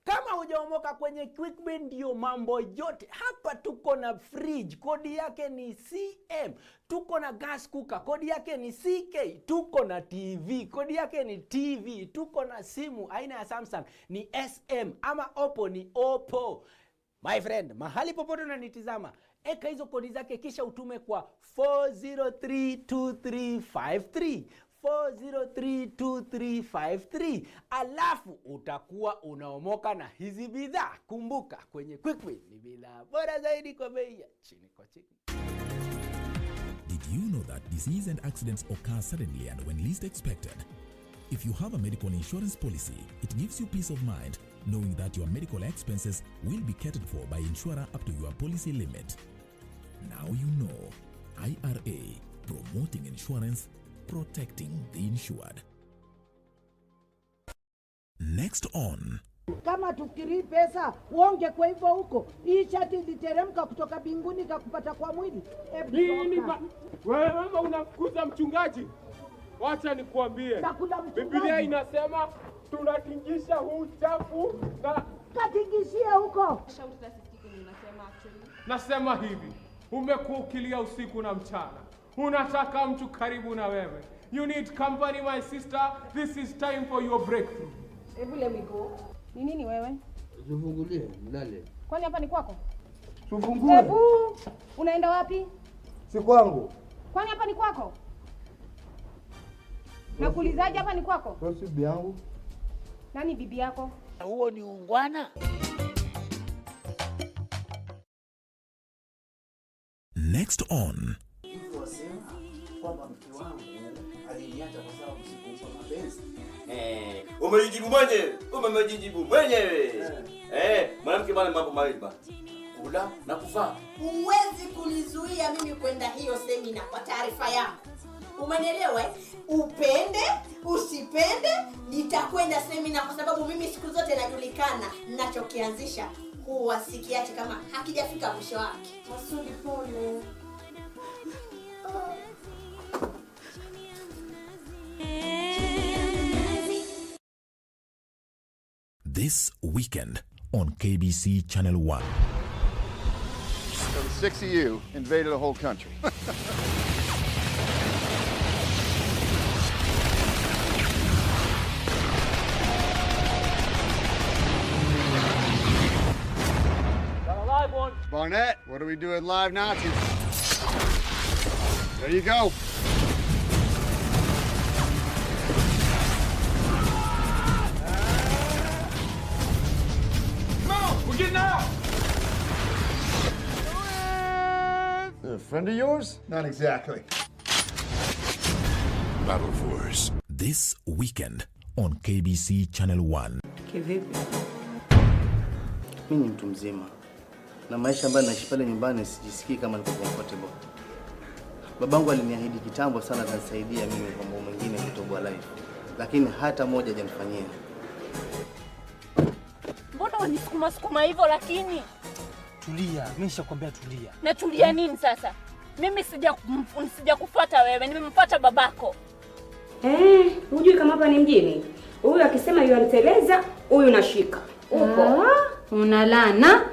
Kama hujaomoka kwenye QuickBit ndio mambo yote. Hapa tuko na fridge, kodi yake ni CM. Tuko na gas cooker, kodi yake ni CK. Tuko na TV, kodi yake ni TV. Tuko na simu aina ya Samsung ni SM, ama Oppo ni Oppo. My friend, mahali popote unanitizama, eka hizo kodi zake kisha utume kwa 4032353. 4032353, alafu utakuwa unaomoka na hizi bidhaa. Kumbuka, kwenye QuickBit ni bidhaa bora zaidi kwa bei ya chini kwa chini. Did you know that disease and accidents occur suddenly and when least expected? If you have a medical insurance policy, it gives you peace of mind knowing that your medical expenses will be catered for by insurer up to your policy limit. Now you know. IRA, promoting insurance, protecting the insured. Next on. Kama tukiri pesa uonge kwa hivyo huko. Hii chati iliteremka kutoka binguni kakupata kwa mwili. Wewe unakuza mchungaji. Wacha nikuambie. Biblia inasema tunatingisha huu chafu na katingishia huko. Shauri za sitiki ninasema actually. Nasema hivi, umekuwa ukilia usiku na mchana. Unataka mtu karibu na wewe. You need company, my sister. This is time for your breakthrough. Hebu let me go. Ni nini wewe? Tufungulie, mlale. Kwani hapa ni kwako? Tufungue. Hebu, unaenda wapi? Si kwangu. Kwani hapa ni kwako? Nakuulizaje hapa ni kwako? Kwa si bibi yangu. Nani bibi yako? Huo ni ungwana. Next on. Kwamba mke wangu aliniacha kwa sababu sikuwa mapenzi. Umejibu mwenyewe. Mwanamke bwana mambo mawili ba. Kula na kuvaa. Huwezi kunizuia mimi kwenda hiyo semina kwa taarifa yako. Umenielewa? Upende, usipende, nitakwenda semina kwa sababu mimi siku zote najulikana ninachokianzisha huwa sikiache kama hakijafika mwisho wake. Masudi pole. This weekend on KBC Channel 1. So the 6 of you invaded a whole country. Got a live one. Barnett, what are we doing live Nazis? There you go. We're getting out! A friend of yours? Not exactly. Battle Force. This weekend on KBC Channel 1. Kivipi? Mimi ni mtu mzima. Na maisha ambayo naishi pale nyumbani sijisikii kama niko comfortable. Babangu aliniahidi kitambo sana atanisaidia mimi kwa mambo mengine kutoboa life. Lakini hata moja hajanifanyia. Mbona unisukuma hivyo lakini? Tulia, mimi nishakwambia tulia. Na tulia nini sasa? Mimi sija kufuata wewe, nimemfuata babako. Hujui kama hapa ni mjini? Huyu akisema yuaniteleza, huyu nashika. Upo. Unalana.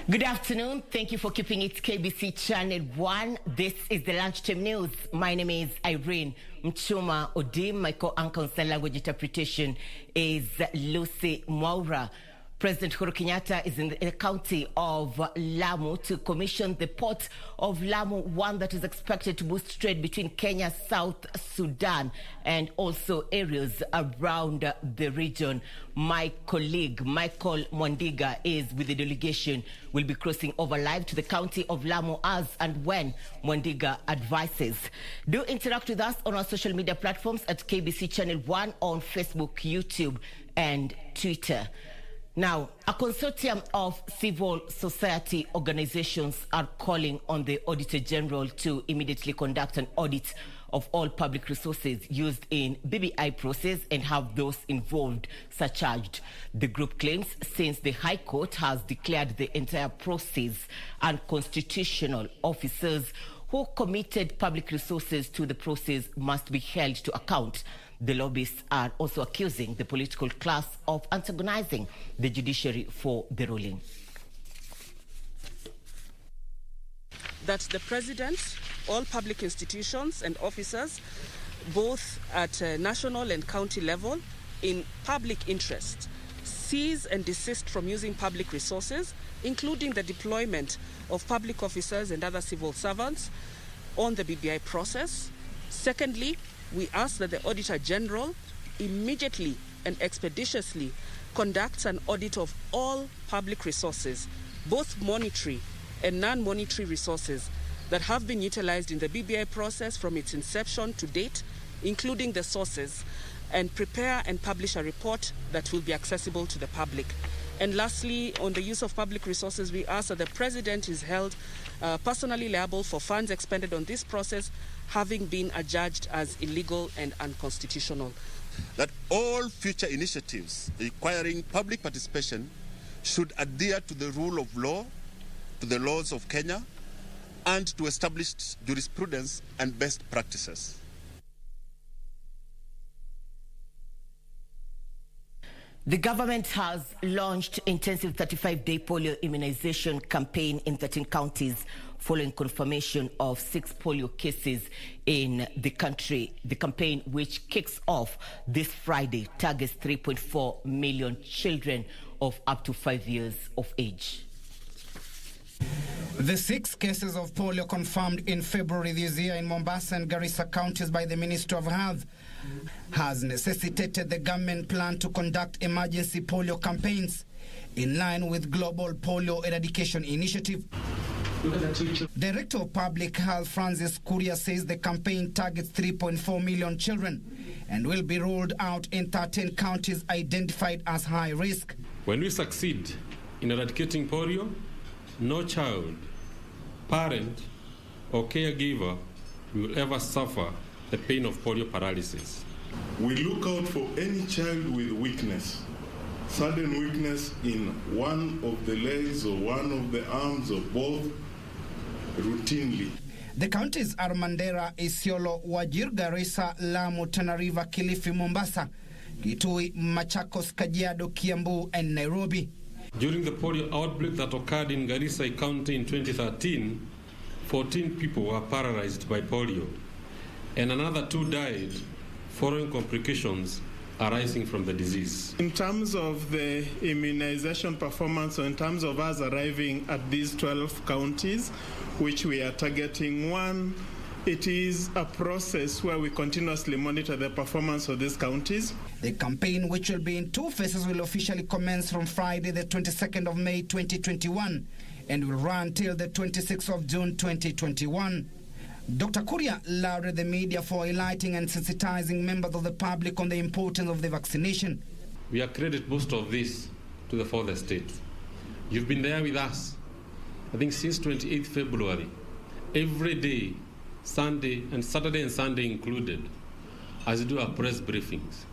Good afternoon. Thank you for keeping it KBC Channel 1. This is the Lunchtime News. My name is Irene Muchuma Odim. My co-anchor in language interpretation is Lucy Mwaura. President Uhuru Kenyatta is in the county of Lamu to commission the port of Lamu, one that is expected to boost trade between Kenya, South Sudan, and also areas around the region. My colleague, Michael Mwandiga, is with the delegation. Will be crossing over live to the county of Lamu as and when Mwandiga advises. Do interact with us on our social media platforms at KBC Channel 1 on Facebook, YouTube, and Twitter. Now, a consortium of civil society organizations are calling on the Auditor General to immediately conduct an audit of all public resources used in BBI process and have those involved surcharged. The group claims since the High Court has declared the entire process unconstitutional, officers who committed public resources to the process must be held to account. The lobbyists are also accusing the political class of antagonizing the judiciary for the ruling. That the President, all public institutions and officers, both at national and county level, in public interest, cease and desist from using public resources, including the deployment of public officers and other civil servants on the BBI process. Secondly, we ask that the Auditor General immediately and expeditiously conducts an audit of all public resources, both monetary and non-monetary resources that have been utilized in the BBI process from its inception to date, including the sources, and prepare and publish a report that will be accessible to the public. And lastly, on the use of public resources, we ask that the President is held personally liable for funds expended on this process, having been adjudged as illegal and unconstitutional. That all future initiatives requiring public participation should adhere to the rule of law, to the laws of Kenya, and to established jurisprudence and best practices. The government has launched intensive 35-day polio immunization campaign in 13 counties following confirmation of 6 polio cases in the country. The campaign, which kicks off this Friday, targets 3.4 million children of up to 5 years of age. The 6 cases of polio confirmed in February this year in Mombasa and Garissa counties by the Ministry of Health has necessitated the government plan to conduct emergency polio campaigns in line with Global Polio Eradication Initiative. Director of Public Health Francis Kuria says the campaign targets 3.4 million children and will be rolled out in 13 counties identified as high risk. When we succeed in eradicating polio, no child, parent, or caregiver will ever suffer the pain of polio paralysis. We look out for any child with weakness, sudden weakness in one of the legs or one of the arms or both, routinely. The counties are Mandera, Isiolo, Wajir, Garissa, Lamu, Tana River, Kilifi, Mombasa, Kitui, Machakos, Kajiado, Kiambu, and Nairobi. During the polio outbreak that occurred in Garissa County in 2013, 14 people were paralyzed by polio, and another 2 died following complications arising from the disease. In terms of the immunization performance, or in terms of us arriving at these 12 counties, which we are targeting, one, it is a process where we continuously monitor the performance of these counties. The campaign, which will be in 2 phases, will officially commence from Friday, the 22nd of May 2021, and will run till the 26th of June 2021. Dr. Kuria lauded the media for highlighting and sensitizing members of the public on the importance of the vaccination. We accredit most of this to the 4th estate. You've been there with us, I think, since 28th February, every day, Sunday and Saturday and Sunday included, as we do our press briefings.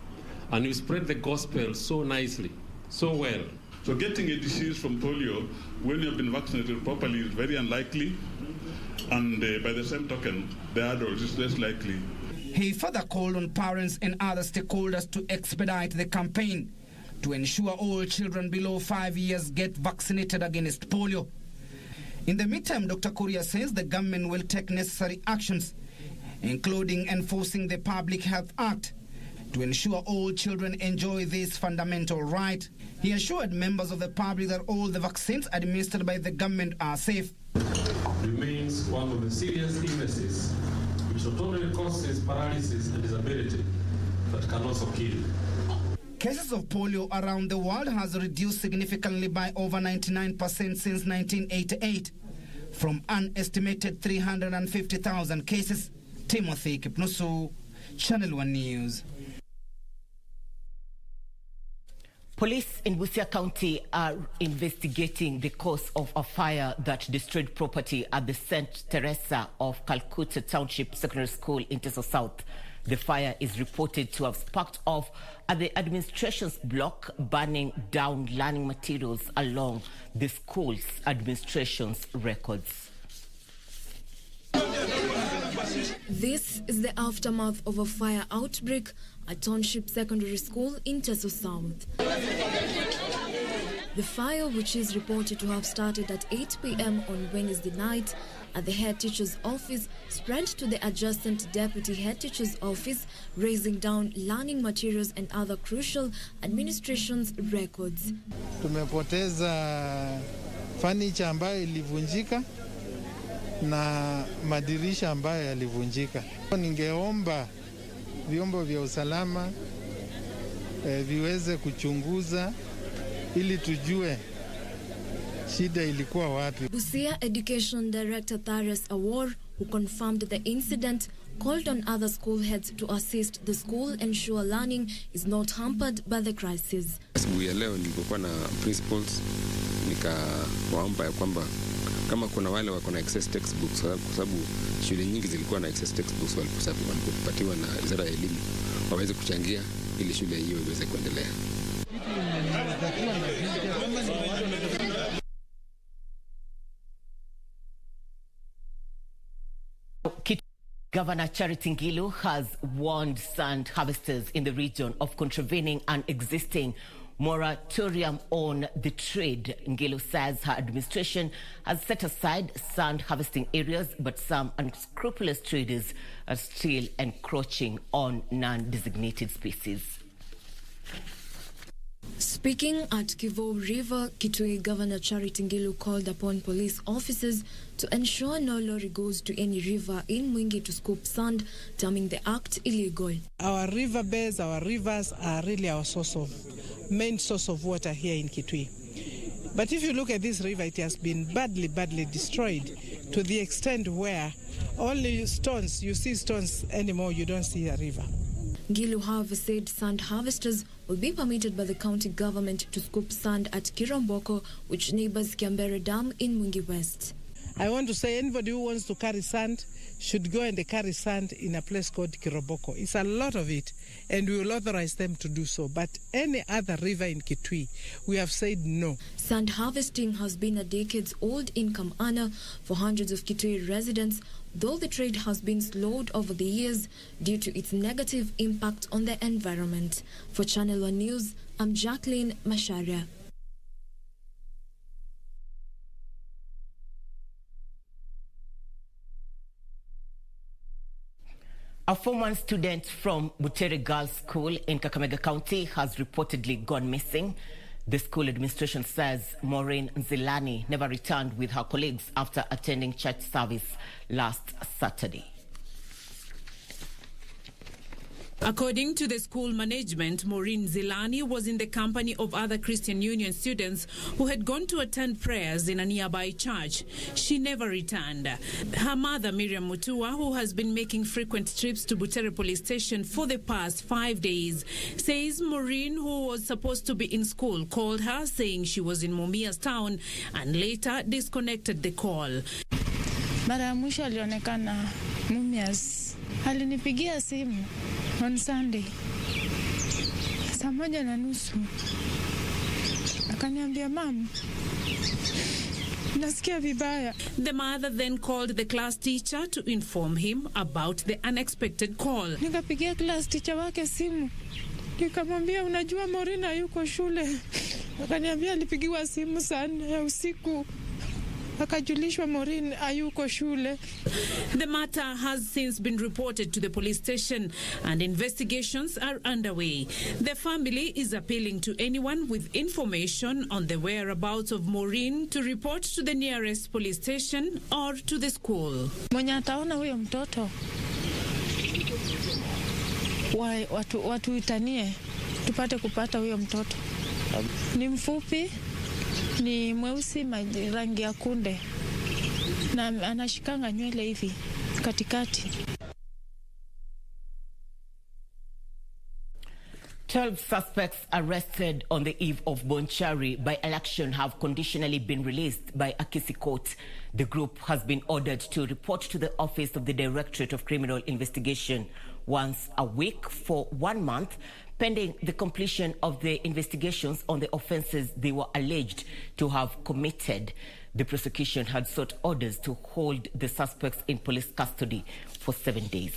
And we spread the gospel so nicely, so well. So getting a disease from polio when you've been vaccinated properly is very unlikely, and by the same token, the adult is less likely. He further called on parents and other stakeholders to expedite the campaign to ensure all children below 5 years get vaccinated against polio. In the meantime, Dr. Kuria says the government will take necessary actions, including enforcing the Public Health Act to ensure all children enjoy this fundamental right. He assured members of the public that all the vaccines administered by the government are safe. Remains one of the serious illnesses which not only causes paralysis and disability, but can also kill. Cases of polio around the world has reduced significantly by over 99% since 1988, from an estimated 350,000 cases. Timothy Kipnusu, Channel 1 News. Police in Busia County are investigating the cause of a fire that destroyed property at the St. Teresa of Calcutta Township Secondary School in Teso South. The fire is reported to have sparked off at the administration's block, burning down learning materials along the school's administration's records. This is the aftermath of a fire outbreak at Township Secondary School in Teso South. The fire, which is reported to have started at 8 p.m. on Wednesday night at the head teacher's office, spread to the adjacent deputy head teacher's office, raising down learning materials and other crucial administration's records. Tumepoteza furniture ambayo ilivunjika na madirisha ambayo yalivunjika. Ningeomba vyombo vya usalama viweze kuchunguza ili tujue shida ilikuwa wapi. Busia Education Director Tharas Awar, who confirmed the incident, called on other school heads to assist the school ensure learning is not hampered by the crisis. Asubuhi ya leo nilipokuwa na principals nikawaomba kwamba kama kuna wale wako na excess textbooks, kwa sababu shule nyingi zilikuwa na excess textbooks walipopatiwa na Wizara ya Elimu, waweze kuchangia ili shule hiyo iweze kuendelea. Governor Charity Ngilu has warned sand harvesters in the region of contravening an existing moratorium on the trade. Ngilu says her administration has set aside sand harvesting areas, but some unscrupulous traders are still encroaching on non-designated species. Speaking at Kivu River, Kitui Governor Charity Ngilu called upon police officers to ensure no lorry goes to any river in Mwingi to scoop sand, terming the act illegal. Our river beds, our rivers are really our main source of water here in Kitui. But if you look at this river, it has been badly destroyed to the extent where only stones, you see stones anymore, you don't see a river. Ngilu, however, said sand harvesters will be permitted by the county government to scoop sand at Kiromboko, which neighbors Kiambere Dam in Mwingi West. I want to say anybody who wants to carry sand should go and carry sand in a place called Kiroboko. It's a lot of it, and we will authorize them to do so. But any other river in Kitui, we have said no. Sand harvesting has been a decades-old income earner for hundreds of Kitui residents, though the trade has been slowed over the years due to its negative impact on the environment. For Channel 1 News, I'm Jacqueline Masharia. A former student from Butere Girls School in Kakamega County has reportedly gone missing. The school administration says Maureen Nzilani never returned with her colleagues after attending church service last Saturday. According to the school management, Maureen Nzilani was in the company of other Christian Union students who had gone to attend prayers in a nearby church. She never returned. Her mother, Irene Muchuma, who has been making frequent trips to Butere police station for the past 5 days, says Maureen, who was supposed to be in school, called her saying she was in Mumias town and later disconnected the call. Mara ya mwisho alionekana Mumias. Alinipigia simu on Sunday 1:30. Akaniambia, "Mom, nasikia vibaya." The mother then called the class teacher to inform him about the unexpected call. Nikapigia class teacher wake simu. Nikamwambia, "Unajua Maureen yuko shule." Akaniambia alipigiwa simu saa 4 usiku. akajulishwa Maureen hayuko shule. The matter has since been reported to the police station and investigations are underway. The family is appealing to anyone with information on the whereabouts of Maureen to report to the nearest police station or to the school. Mwenye ataona huyo mtoto watu itanie tupate kupata huyo mtoto. Ni mfupi, ni mweusi, rangi ya kunde na anashikanga nywele hivi katikati. 12 suspects arrested on the eve of Bonchari by-election have conditionally been released by Akisi Court. The group has been ordered to report to the Office of the Directorate of Criminal Investigation once a week for 1 month, pending the completion of the investigations on the offences they were alleged to have committed. The prosecution had sought orders to hold the suspects in police custody for 7 days.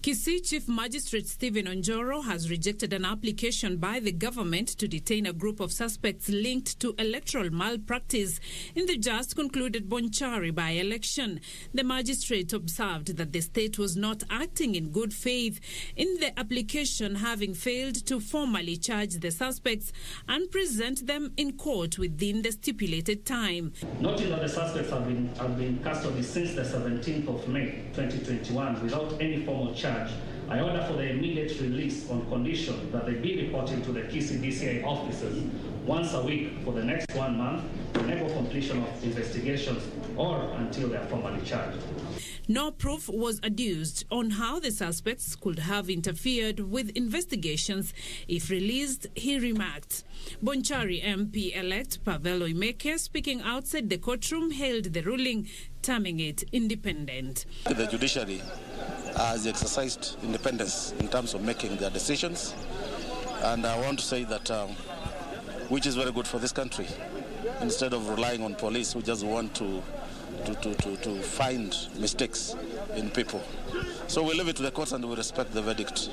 Kisii Chief Magistrate Stephen Onjoro has rejected an application by the government to detain a group of suspects linked to electoral malpractice in the just concluded Bonchari by-election. The magistrate observed that the state was not acting in good faith in the application, having failed to formally charge the suspects and present them in court within the stipulated time. Noting that the suspects have been in custody since the 17th of May 2021 without any formal charge, I order for their immediate release on condition that they be reported to the Kisii DCI officers once a week for the next 1 month to enable completion of investigations or until they are formally charged. No proof was adduced on how the suspects could have interfered with investigations. If released, he remarked. Bonchari MP-elect Pavel Oimeke, speaking outside the courtroom, hailed the ruling, terming it independent. The judiciary has exercised independence in terms of making their decisions, and I want to say that which is very good for this country, instead of relying on police who just want to find mistakes in people. So we leave it to the courts and we respect the verdict.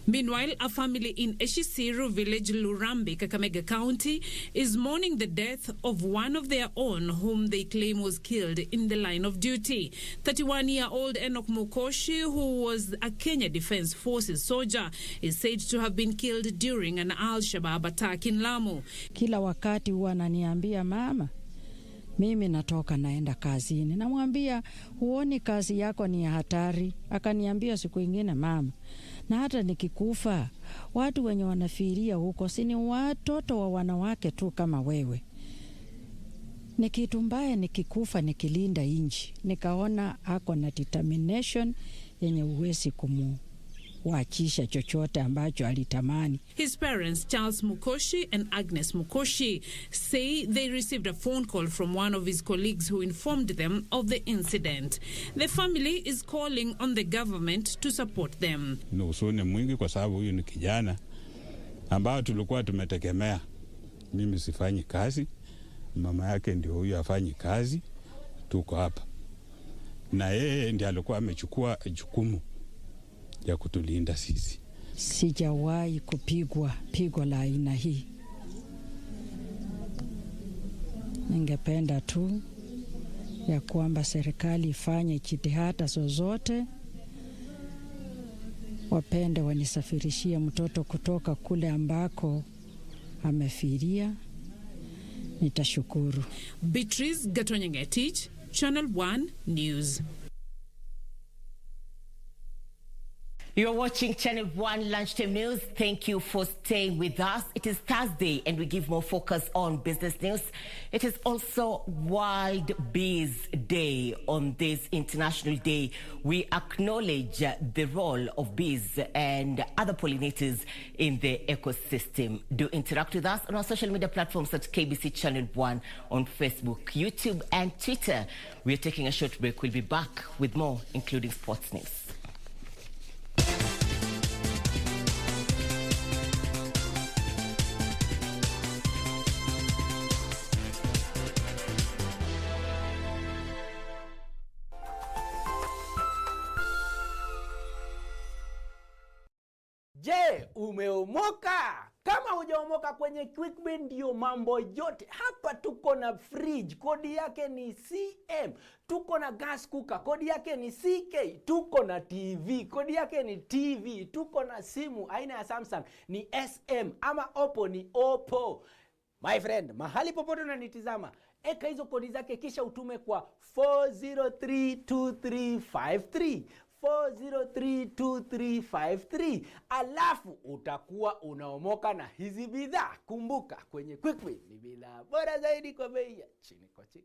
Meanwhile, a family in Eshisiru village, Lurambi, Kakamega County, is mourning the death of one of their own whom they claim was killed in the line of duty. 31-year-old Enoch Mukoshi, who was a Kenya Defence Forces soldier, is said to have been killed during an Al-Shabaab attack in Lamu. Kila wakati huwa ananiambia, mama, mimi natoka naenda kazini. Namwambia, huoni kazi yako ni hatari? Akaniambia siku ingine, mama, na hata nikikufa, watu wenye wanafiria huko si ni watoto wa wanawake tu kama wewe. Ni kitu mbaya nikikufa nikilinda inchi. Nikaona ako na determination yenye uwezi kumuwachisha chochote ambacho alitamani. His parents, Charles Mukoshi and Agnes Mukoshi, say they received a phone call from one of his colleagues who informed them of the incident. The family is calling on the government to support them. Ni usuni mwingi kwa sababu huyu ni kijana ambao tulikuwa tumetegemea. Mimi sifanyi kazi, mama yake ndio huyu afanyi kazi, tuko hapa. Na yeye ndiye alikuwa amechukua jukumu ya kutulinda sisi. Sijawahi kupigwa pigo la aina hii. Ningependa tu ya kwamba serikali ifanye jitihada zozote, wapende wanisafirishie mtoto kutoka kule ambako amefiria. Nitashukuru. Beatrice Gatonyengetich, Channel 1 News. You're watching Channel 1 Lunchtime News. Thank you for staying with us. It is Thursday and we give more focus on business news. It is also World Bees Day. On this International Day, we acknowledge the role of bees and other pollinators in the ecosystem. Do interact with us on our social media platforms at KBC Channel 1 on Facebook, YouTube and Twitter. We are taking a short break. We'll be back with more, including sports news. Je, umeomoka? Kama hujaomoka kwenye Quickbit ndio mambo yote. Hapa tuko na fridge, kodi yake ni CM. Tuko na gas cooker, kodi yake ni CK. Tuko na TV, kodi yake ni TV. Tuko na simu aina ya Samsung ni SM, ama Oppo ni Oppo. My friend, mahali popote unanitizama, eka hizo kodi zake kisha utume kwa 4032353. 4032353, alafu utakuwa unaomoka na hizi bidhaa. Kumbuka, kwenye Quickbit ni bidhaa bora zaidi kwa bei ya chini kwa chini.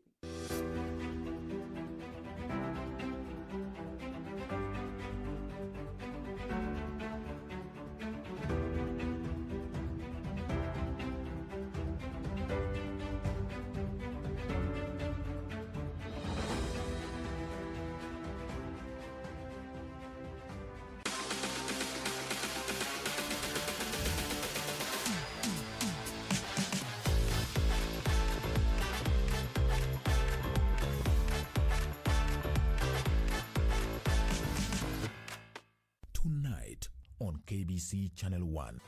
Tonight on KBC Channel 1.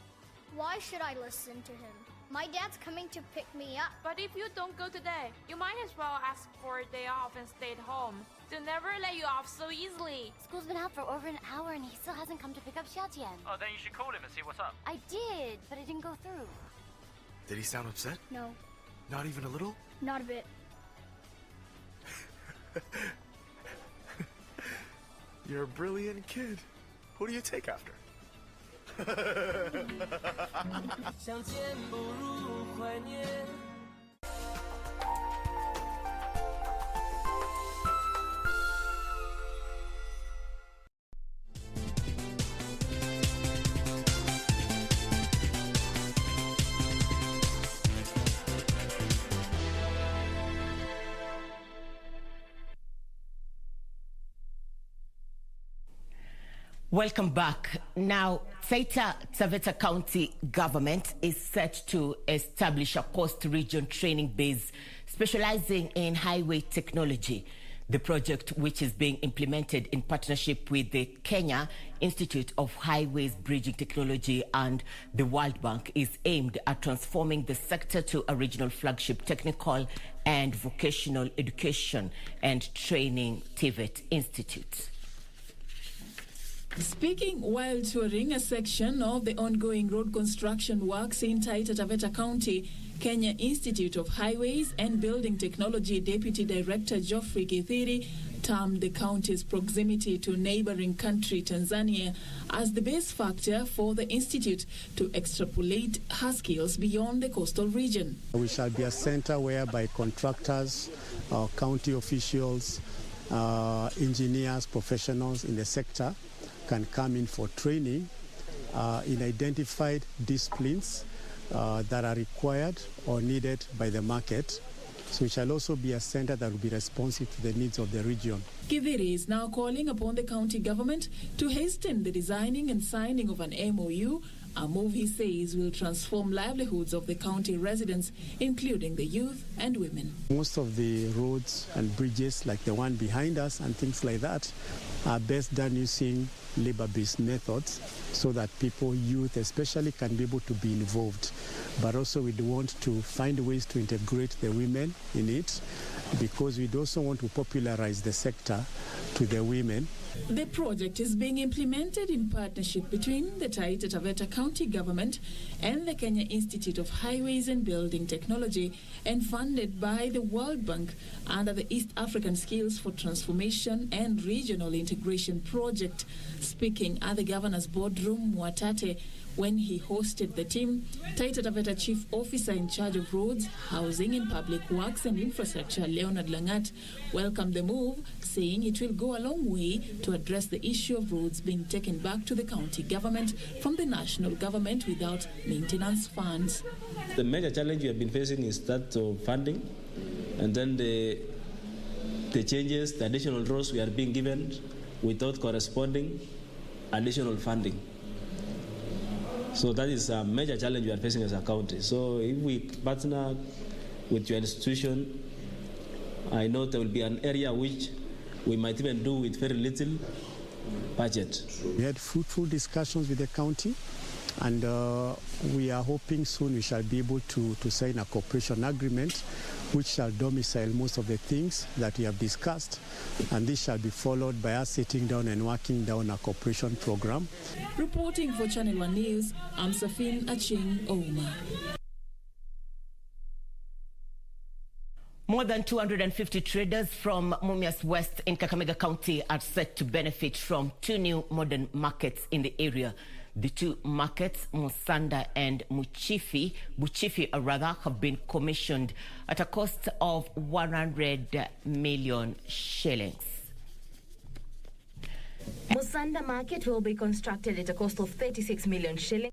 Why should I listen to him? My dad's coming to pick me up. But if you don't go today, you might as well ask for a day off and stay at home. They'll never let you off so easily. School's been out for over an hour and he still hasn't come to pick up Xiaotian. Oh, then you should call him and see what's up. I did, but it didn't go through. Did he sound upset? No, Not even a little? not a bit. You're a brilliant kid. Who do you take after? 相见不如怀念。 Welcome back. Now, Taita Taveta County government is set to establish a coast region training base specializing in highway technology. The project, which is being implemented in partnership with the Kenya Institute of Highways Bridging Technology and the World Bank, is aimed at transforming the sector to a regional flagship technical and vocational education and training TVET institute. Speaking while touring a section of the ongoing road construction works in Taita Taveta County, Kenya Institute of Highways and Building Technology Deputy Director Geoffrey Githiri termed the county's proximity to neighboring country Tanzania as the base factor for the institute to extrapolate her skills beyond the coastal region. We shall be a center whereby contractors, county officials, engineers, professionals in the sector can come in for training in identified disciplines that are required or needed by the market. So it shall also be a center that will be responsive to the needs of the region. Kiviri is now calling upon the county government to hasten the designing and signing of an MOU, a move he says will transform livelihoods of the county residents, including the youth and women. Most of the roads and bridges, like the one behind us and things like that, are best done using labor-based methods so that people, youth especially, can be able to be involved. But also we'd want to find ways to integrate the women in it, because we'd also want to popularize the sector to the women. The project is being implemented in partnership between the Taita Taveta County Government and the Kenya Institute of Highways and Building Technology, and funded by the World Bank under the East African Skills for Transformation and Regional Integration Project. Speaking at the Governor's Boardroom, Mwatate, when he hosted the team, Taita Taveta Chief Officer in charge of roads, housing and public works and infrastructure, Leonard Langat, welcomed the move, saying it will go a long way to address the issue of roads being taken back to the county government from the national government without maintenance funds. The major challenge we have been facing is that of funding, and then the changes, the additional roles we are being given without corresponding additional funding. So that is a major challenge we are facing as a county. So if we partner with your institution, I know there will be an area which we might even do with very little, budget. We had fruitful discussions with the county, and we are hoping soon we shall be able to sign a cooperation agreement which shall domicile most of the things that we have discussed, and this shall be followed by us sitting down and working down a cooperation program. Reporting for Channel 1 News, I'm Safin Aching Ouma. More than 250 traders from Mumias West in Kakamega County are set to benefit from 2 new modern markets in the area. The 2 markets, Musanda and Buchifi, have been commissioned at a cost of 100 million shillings. Musanda market will be constructed at a cost of 36 million shillings.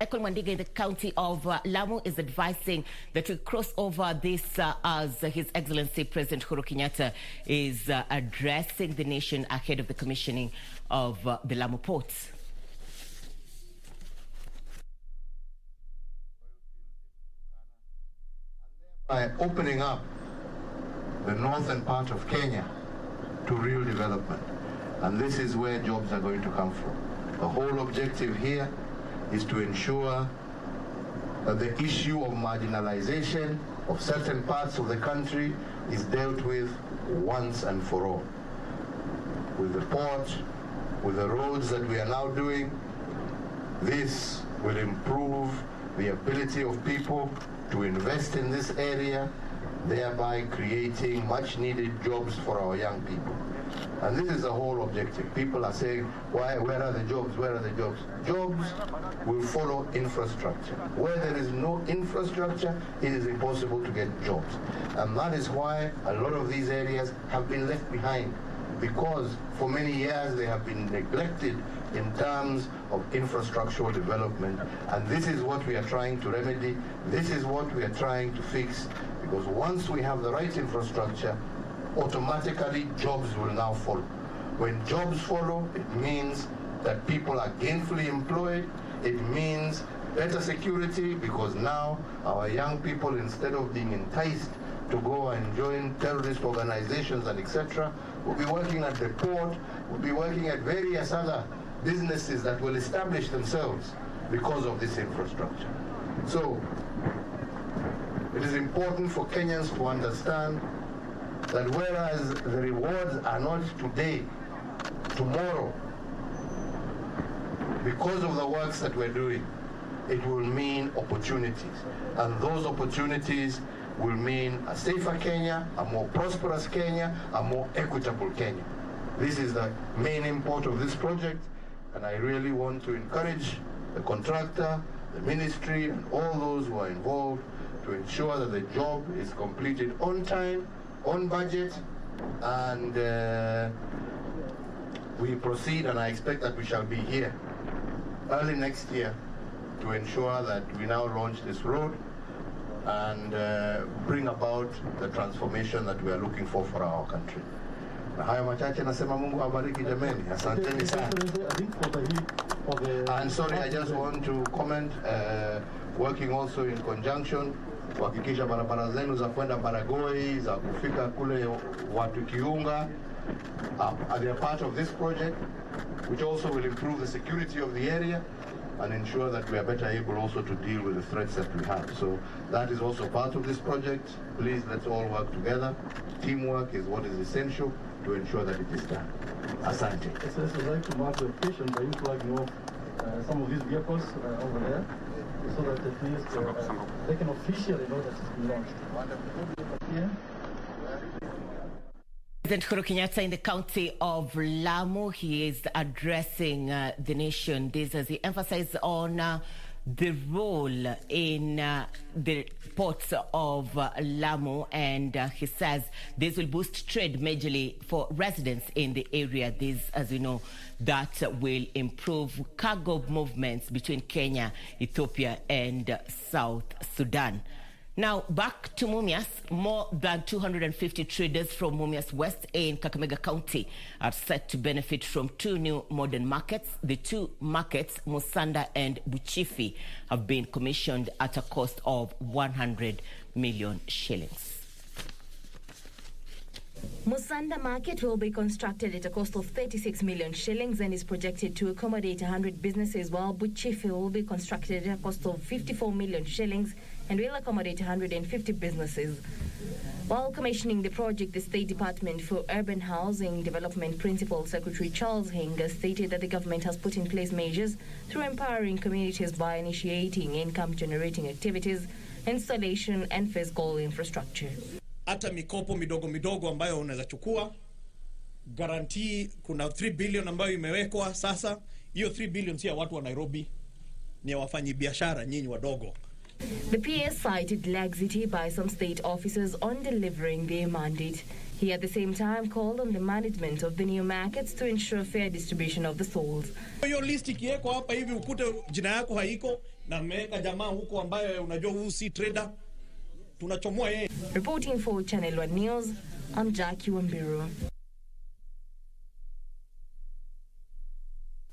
Michael Mwandiga in the county of Lamu is advising that we cross over this as His Excellency President Uhuru Kenyatta is addressing the nation ahead of the commissioning of the Lamu port. By opening up the northern part of Kenya to real development. And this is where jobs are going to come from. The whole objective here is to ensure that the issue of marginalization of certain parts of the country is dealt with once and for all. With the port, with the roads that we are now doing, this will improve the ability of people to invest in this area, thereby creating much needed jobs for our young people. And this is the whole objective. People are saying, where are the jobs? Where are the jobs? Jobs will follow infrastructure. Where there is no infrastructure, it is impossible to get jobs. And that is why a lot of these areas have been left behind, because for many years they have been neglected in terms of infrastructural development. And this is what we are trying to remedy. This is what we are trying to fix, because once we have the right infrastructure, automatically jobs will now follow. When jobs follow, it means that people are gainfully employed. It means better security, because now our young people, instead of being enticed to go and join terrorist organizations and etc., will be working at the port, will be working at various other businesses that will establish themselves because of this infrastructure. So it is important for Kenyans to understand that whereas the rewards are not today, tomorrow, because of the works that we're doing, it will mean opportunities. And those opportunities will mean a safer Kenya, a more prosperous Kenya, a more equitable Kenya. This is the main import of this project, and I really want to encourage the contractor, the ministry, and all those who are involved to ensure that the job is completed on time, on budget, and we proceed, and I expect that we shall be here early next year to ensure that we now launch this road and bring about the transformation that we are looking for our country. Na hayo machache nasema Mungu awabariki jameni. Asanteni sana. And sorry, I just want to comment, working also in conjunction kuhakikisha barabara zenu za kwenda Baragoi, za kufika kule watu Kiunga, they are part of this project, which also will improve the security of the area and ensure that we are better able also to deal with the threats that we have. So that is also part of this project. Please, let's all work together. Teamwork is what is essential to ensure that it is done. Asante. I'd like to mark the occasion by you flagging off some of these vehicles over there, so that at least they can officially know that it's been launched. Yeah. President Uhuru Kenyatta in the county of Lamu, he is addressing the nation. This as he emphasized on the role in the ports of Lamu, and he says this will boost trade majorly for residents in the area. This, as you know, that will improve cargo movements between Kenya, Ethiopia, and South Sudan. Now, back to Mumias. More than 250 traders from Mumias West in Kakamega County are set to benefit from 2 new modern markets. The 2 markets, Musanda and Buchifi, have been commissioned at a cost of 100 million shillings. Musanda Market will be constructed at a cost of 36 million shillings and is projected to accommodate 100 businesses, while Buchife will be constructed at a cost of 54 million shillings and will accommodate 150 businesses. While commissioning the project, the State Department for Urban Housing Development Principal Secretary Charles Hinga stated that the government has put in place measures through empowering communities by initiating income-generating activities, installation and physical infrastructure. Hata mikopo midogo midogo ambayo unaweza chukua, guarantee kuna 3 billion ambayo imewekwa sasa. Hiyo 3 billion si ya watu wa Nairobi, ni ya wafanyabiashara nyinyi wadogo. The PS cited laxity by some state officers on delivering their mandate. He at the same time called on the management of the new markets to ensure fair distribution of the souls. Hiyo list ikiwekwa hapa hivi ukute jina yako haiko na mmeweka jamaa huko ambaye unajua huyu si trader, tunachomoa yeye. Reporting for Channel 1 News, I'm Jackie Wambiru.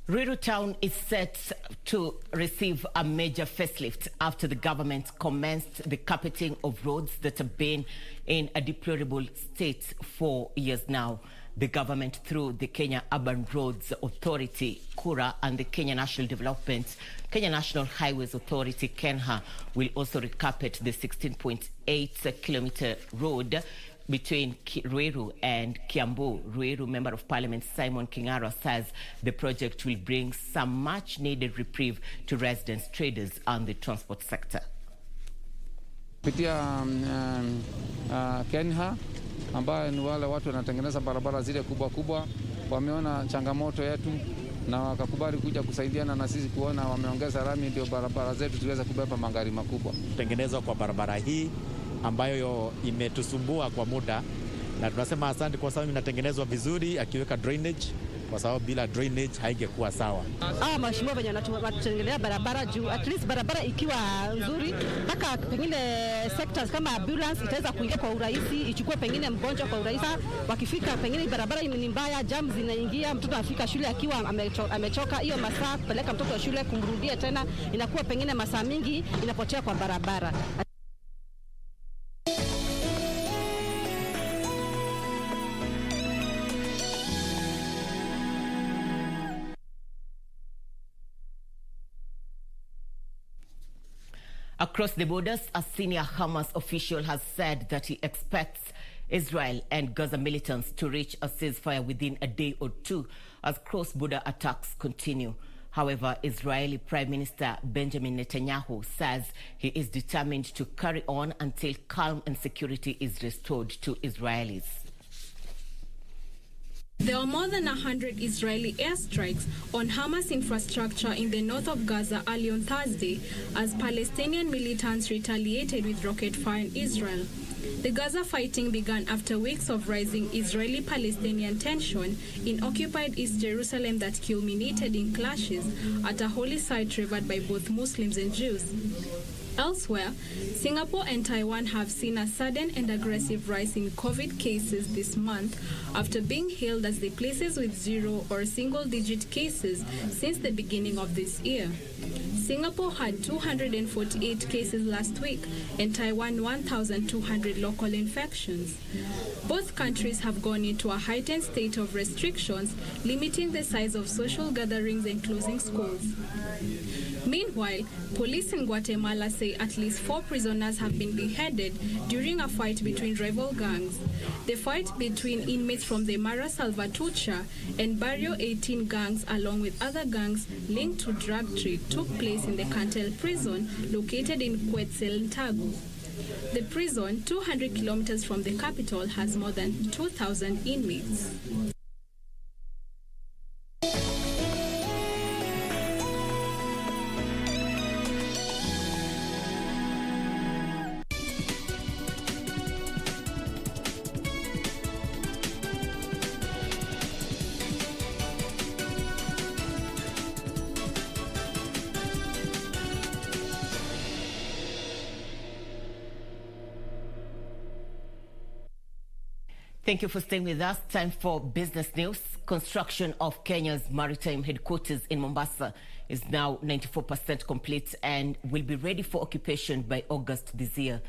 Ruiru Town is set to receive a major facelift after the government commenced the carpeting of roads that have been in a deplorable state for years now. The government, through the Kenya Urban Roads Authority, KURA, and the Kenya National Highways Authority, KENHA, will also recarpet the 16.8-kilometer road between Ruiru and Kiambu. Ruiru Member of Parliament Simon King'ara says the project will bring some much-needed reprieve to residents, traders, and the transport sector. Kupitia KENHA ambayo ni wale watu wanatengeneza barabara zile kubwa kubwa, wameona changamoto yetu na wakakubali kuja kusaidiana na sisi kuona wameongeza rami ndio barabara zetu ziweze kubeba magari makubwa. Kutengenezwa kwa barabara hii ambayo imetusumbua kwa muda, na tunasema asante kwa sababu inatengenezwa vizuri, akiweka drainage, kwa sababu bila drainage haingekuwa sawa. Mheshimiwa wenye wanatutengenezea barabara juu at least barabara ikiwa nzuri, mpaka pengine sectors kama ambulance itaweza kuingia kwa urahisi, ichukue pengine mgonjwa kwa urahisi. Wakifika pengine barabara ni mbaya, jam zinaingia, mtoto anafika shule akiwa amechoka, hiyo masaa kupeleka mtoto wa shule kumrudia tena inakuwa pengine masaa mingi inapotea kwa barabara. Across the borders, a senior Hamas official has said that he expects Israel and Gaza militants to reach a ceasefire within a day or two as cross-border attacks continue. However, Israeli Prime Minister Benjamin Netanyahu says he is determined to carry on until calm and security is restored to Israelis. There were more than 100 Israeli airstrikes on Hamas infrastructure in the north of Gaza early on Thursday as Palestinian militants retaliated with rocket fire in Israel. The Gaza fighting began after weeks of rising Israeli-Palestinian tension in occupied East Jerusalem that culminated in clashes at a holy site revered by both Muslims and Jews. Elsewhere, Singapore and Taiwan have seen a sudden and aggressive rise in COVID cases this month after being hailed as the places with zero or single-digit cases since the beginning of this year. Singapore had 248 cases last week and Taiwan 1,200 local infections. Both countries have gone into a heightened state of restrictions, limiting the size of social gatherings and closing schools. Meanwhile, police in Guatemala say at least 4 prisoners have been beheaded during a fight between rival gangs. The fight between inmates from the Mara Salvatrucha and Barrio 18 gangs, along with other gangs linked to drug trade, took place in the Cantel prison located in Quetzaltenango. The prison, 200 kilometers from the capital, has more than 2,000 inmates. Thank you for staying with us. Time for business news. Construction of Kenya's maritime headquarters in Mombasa is now 94% complete and will be ready for occupation by August this year.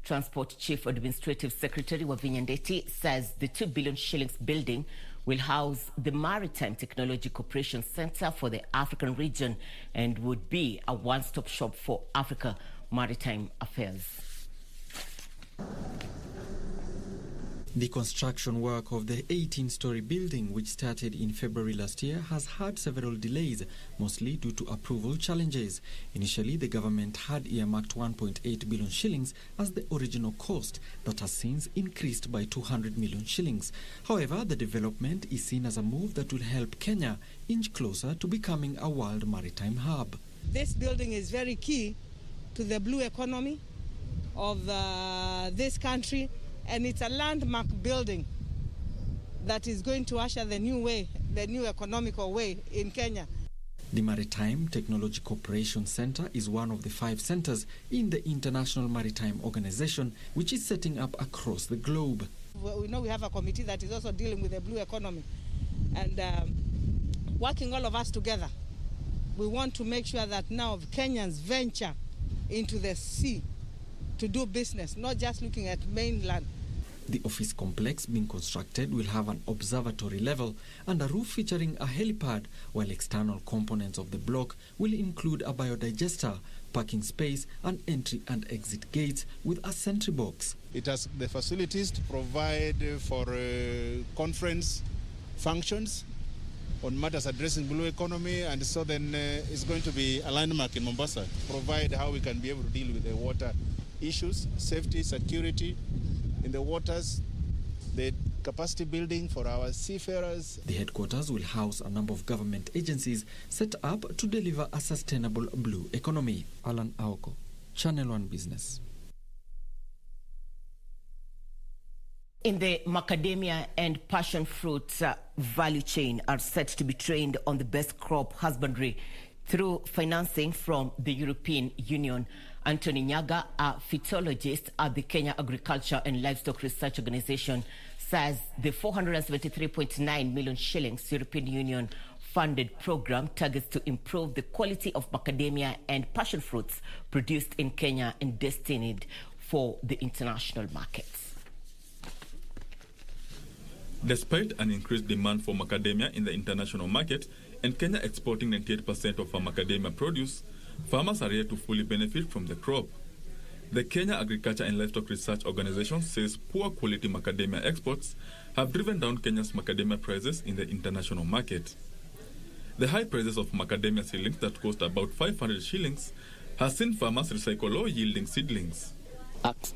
Transport Chief Administrative Secretary Wavinya Ndeti says the 2 billion shillings building will house the Maritime Technology Cooperation Center for the African region and would be a one-stop shop for Africa maritime affairs. The construction work of the 18-story building, which started in February last year, has had several delays, mostly due to approval challenges. Initially, the government had earmarked 1.8 billion shillings as the original cost, that has since increased by 200 million shillings. However, the development is seen as a move that will help Kenya inch closer to becoming a world maritime hub. This building is very key to the blue economy of this country. And it's a landmark building that is going to usher the new way, the new economical way in Kenya. The Maritime Technology Cooperation Center is one of the 5 centers in the International Maritime Organization, which is setting up across the globe. We know we have a committee that is also dealing with the blue economy. And working all of us together, we want to make sure that now Kenyans venture into the sea to do business, not just looking at mainland. The office complex being constructed will have an observatory level and a roof featuring a helipad, while external components of the block will include a biodigester, parking space and entry and exit gates with a sentry box. It has the facilities to provide for conference functions on matters addressing blue economy, and so then it's going to be a landmark in Mombasa, provide how we can be able to deal with the water issues, safety, security in the waters, the capacity building for our seafarers. The headquarters will house a number of government agencies set up to deliver a sustainable blue economy. Alan Aoko, Channel 1 Business. In the macadamia and passion fruit value chain are set to be trained on the best crop husbandry through financing from the European Union. Anthony Nyaga, a phytologist at the Kenya Agriculture and Livestock Research Organization, says the 473.9 million shillings European Union funded program targets to improve the quality of macadamia and passion fruits produced in Kenya and destined for the international markets. Despite an increased demand for macadamia in the international market and Kenya exporting 98% of our macadamia produce, farmers are yet to fully benefit from the crop. The Kenya Agriculture and Livestock Research Organization says poor quality macadamia exports have driven down Kenya's macadamia prices in the international market. The high prices of macadamia seedlings that cost about 500 shillings has seen farmers recycle low-yielding seedlings.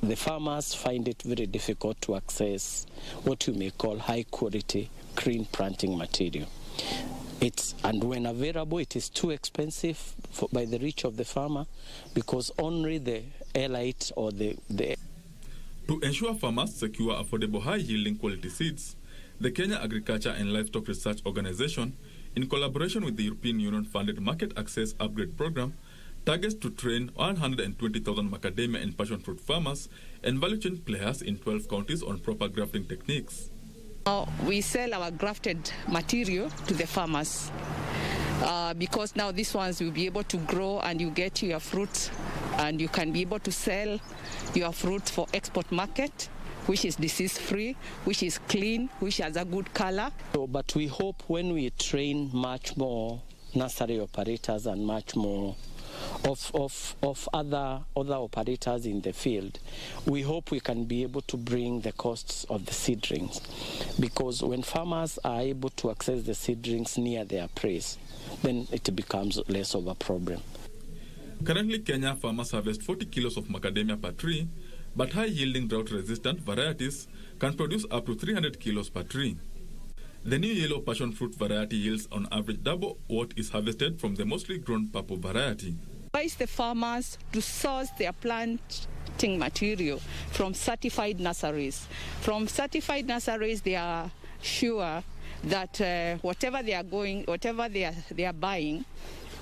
The farmers find it very difficult to access what you may call high-quality green planting material. And when available, it is too expensive by the reach of the farmer, because only the elite or the... To ensure farmers secure affordable high-yielding quality seeds, the Kenya Agriculture and Livestock Research Organization, in collaboration with the European Union-funded Market Access Upgrade Program, targets to train 120,000 macadamia and passion fruit farmers and value chain players in 12 counties on proper grafting techniques. We sell our grafted material to the farmers because now these ones will be able to grow and you get your fruit and you can be able to sell your fruit for export market, which is disease-free, which is clean, which has a good color. But we hope when we train much more nursery operators and much more of other operators in the field, we hope we can be able to bring the costs of the seedlings, because when farmers are able to access the seedlings near their place, then it becomes less of a problem. Currently, Kenya farmers harvest 40 kilos of macadamia per tree, but high-yielding drought-resistant varieties can produce up to 300 kilos per tree. The new yellow passion fruit variety yields on average double what is harvested from the mostly grown purple variety. Advise the farmers to source their planting material from certified nurseries. From certified nurseries, they are sure that whatever they are buying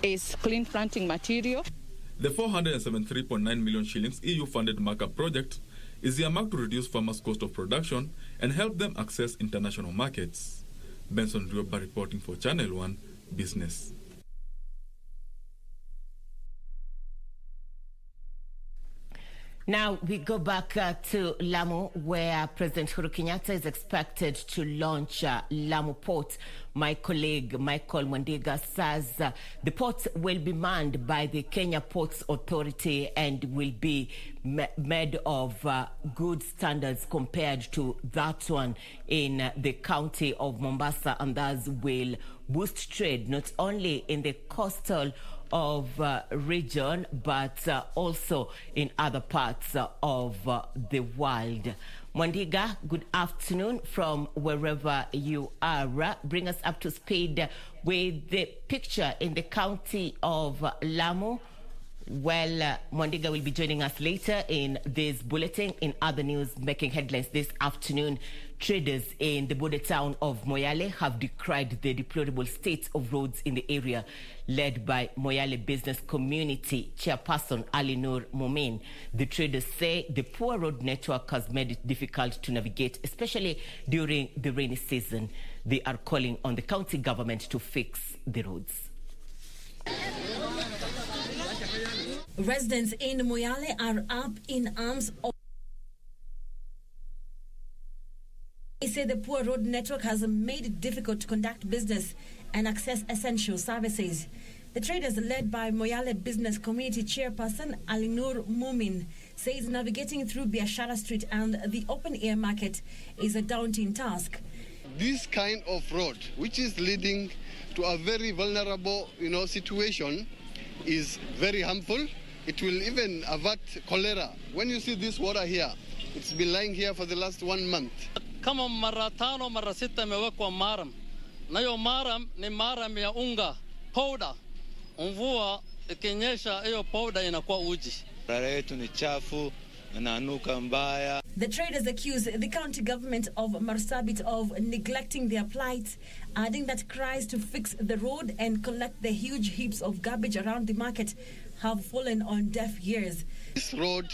is clean planting material. The 473.9 million shillings EU-funded markup project is earmarked to reduce farmers' cost of production and help them access international markets. Benson Rioba reporting for Channel 1 Business. Now we go back to Lamu, where President Uhuru Kenyatta is expected to launch Lamu Port. My colleague Michael Mwandiga says the port will be manned by the Kenya Ports Authority and will be made of good standards compared to that one in the county of Mombasa, and thus will boost trade not only in the coastal of region but also in other parts of the world. Mwandiga, good afternoon from wherever you are. Bring us up to speed with the picture in the county of Lamu. Well, Mwandiga will be joining us later in this bulletin. In other news making headlines this afternoon, traders in the border town of Moyale have decried the deplorable state of roads in the area, led by Moyale Business Community Chairperson Ali Nur Mumin. The traders say the poor road network has made it difficult to navigate, especially during the rainy season. They are calling on the county government to fix the roads. Residents in Moyale are up in arms. They say the poor road network has made it difficult to conduct business and access essential services. The traders, led by Moyale Business Community Chairperson Ali Nur Mumin, says navigating through Biashara Street and the open-air market is a daunting task. This kind of road, which is leading to a very vulnerable, situation, is very harmful. It will even avert cholera. When you see this water here, it's been lying here for the last 1 month. Kama mara tano mara sita imewekwa maram. Nayo maram ni maram ya unga, powder. Mvua ikinyesha hiyo powder inakuwa uji. Barabara yetu ni chafu, inanuka mbaya. The traders accuse the county government of Marsabit of neglecting their plight, adding that cries to fix the road and collect the huge heaps of garbage around the market have fallen on deaf ears. This road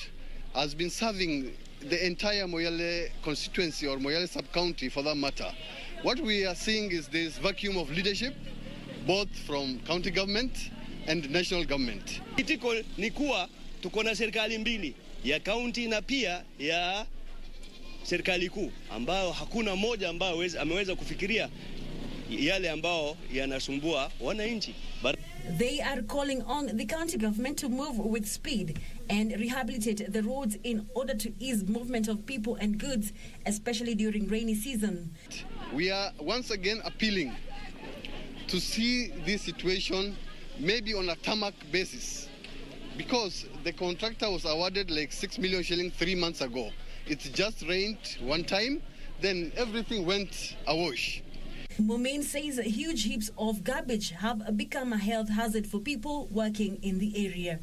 has been serving the entire Moyale constituency or Moyale sub-county for that matter. What we are seeing is this vacuum of leadership, both from county government and national government. Kitiko ni kuwa tuko na serikali mbili, ya county na pia ya serikali kuu, ambao hakuna moja ambao ameweza kufikiria yale ambao yanasumbua wananchi. They are calling on the county government to move with speed and rehabilitate the roads in order to ease movement of people and goods, especially during rainy season. We are once again appealing to see this situation maybe on a tarmac basis, because the contractor was awarded like 6 million shillings 3 months ago. It just rained one time, then everything went awash. Mumin says huge heaps of garbage have become a health hazard for people working in the area.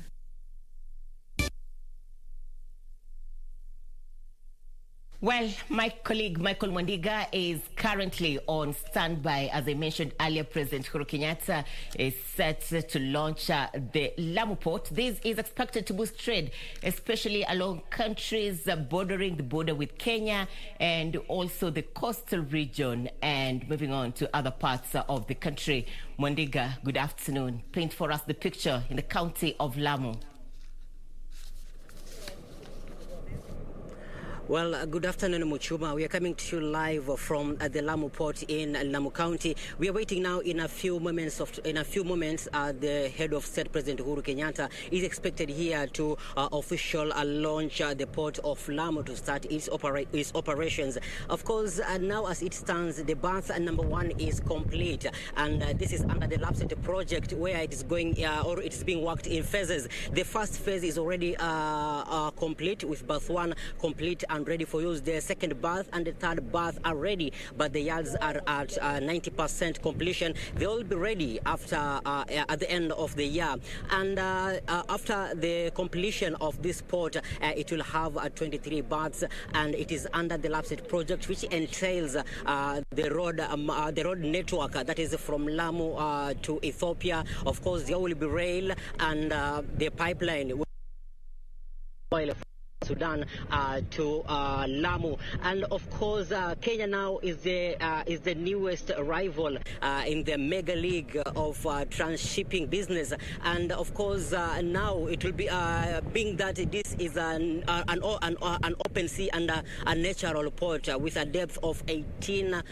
Well, my colleague Michael Mwandiga is currently on standby. As I mentioned earlier, President Uhuru Kenyatta is set to launch the Lamu Port. This is expected to boost trade, especially along countries bordering the border with Kenya and also the coastal region, and moving on to other parts of the country. Mwandiga, good afternoon. Paint for us the picture in the county of Lamu. Well, good afternoon, Muchuma. We are coming to you live from the Lamu Port in Lamu County. We are waiting now. In a few moments, the head of state, President Uhuru Kenyatta, is expected here to officially launch the port of Lamu to start its operations. Of course, now as it stands, the berth number 1 is complete, and this is under the LAPSET project, where it is going or it is being worked in phases. The first phase is already complete, with berth 1 complete and ready for use. The second berth and the third berth are ready, but the yards are at 90% completion. They will be ready after at the end of the year. And after the completion of this port, it will have 23 berths, and it is under the LAPSET project, which entails the road network that is from Lamu to Ethiopia. Of course, there will be rail and the pipeline. Sudan to Lamu, and of course Kenya now is the newest rival in the mega league of transshipping business, and of course now it will be being that this is an open sea and a natural port with a depth of 18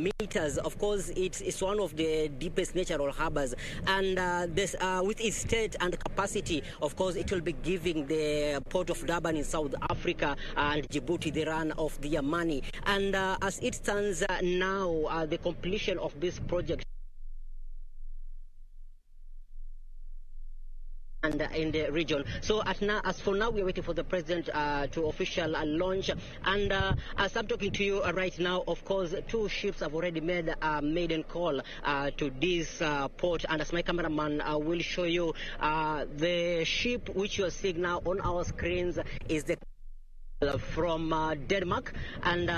meters. Of course it's one of the deepest natural harbors, and this with its state and capacity, of course it will be giving the port of Durban in South Africa and Djibouti the run of their money. And as it stands now, the completion of this project and in the region. So as for now, we're waiting for the president to official launch. And as I'm talking to you right now, of course, 2 ships have already made a maiden call to this port. And as my cameraman will show you, the ship which you are seeing now on our screens is the from Denmark, and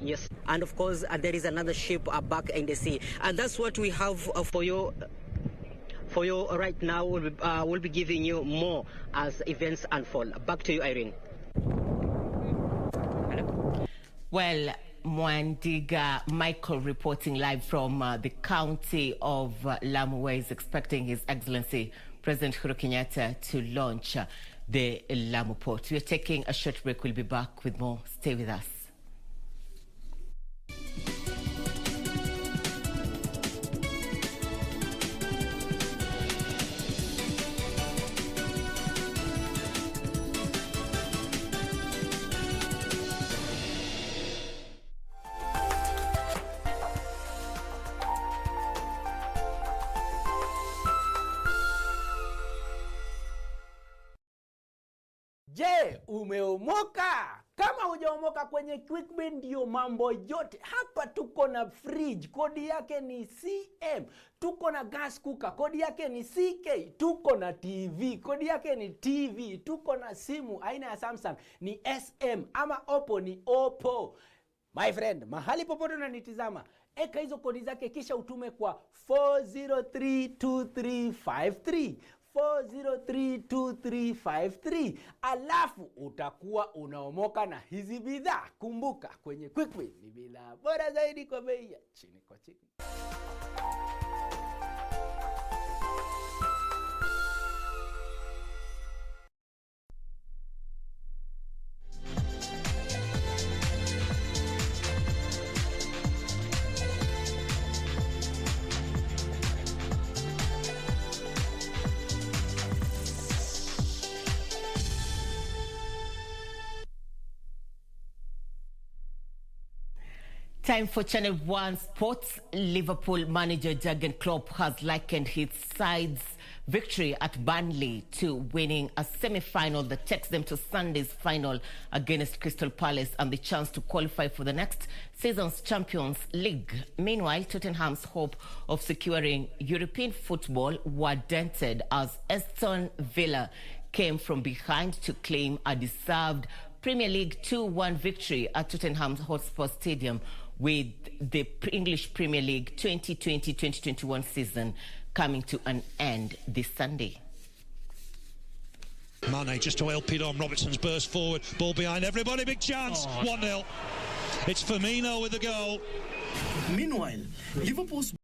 yes, and of course there is another ship back in the sea, and that's what we have for you. For you right now, we'll be giving you more as events unfold. Back to you, Irene. Well, Mwandiga Michael reporting live from the county of Lamu, where he's expecting His Excellency President Uhuru Kenyatta to launch the Lamu port. We're taking a short break. We'll be back with more. Stay with us. Je, umeomoka? Kama hujaomoka kwenye QuickBin ndio mambo yote. Hapa tuko na fridge, kodi yake ni CM. Tuko na gas cooker, kodi yake ni CK. Tuko na TV, kodi yake ni TV. Tuko na simu aina ya Samsung ni SM, ama Oppo ni Oppo. My friend, mahali popote unanitizama, eka hizo kodi zake kisha utume kwa 4032353. 4032353, alafu utakuwa unaomoka na hizi bidhaa. Kumbuka, kwenye QuickBin ni bidhaa bora zaidi kwa bei ya chini kwa chini. Time for Channel 1 Sports. Liverpool manager Jurgen Klopp has likened his side's victory at Burnley to winning a semi-final that takes them to Sunday's final against Crystal Palace and the chance to qualify for the next season's Champions League. Meanwhile, Tottenham's hope of securing European football were dented as Aston Villa came from behind to claim a deserved Premier League 2-1 victory at Tottenham Hotspur Stadium, with the English Premier League 2020-2021 season coming to an end this Sunday. Mane just to help it on. Robertson's burst forward, ball behind everybody, big chance, 1-0. It's Firmino with the goal. Meanwhile, Liverpool's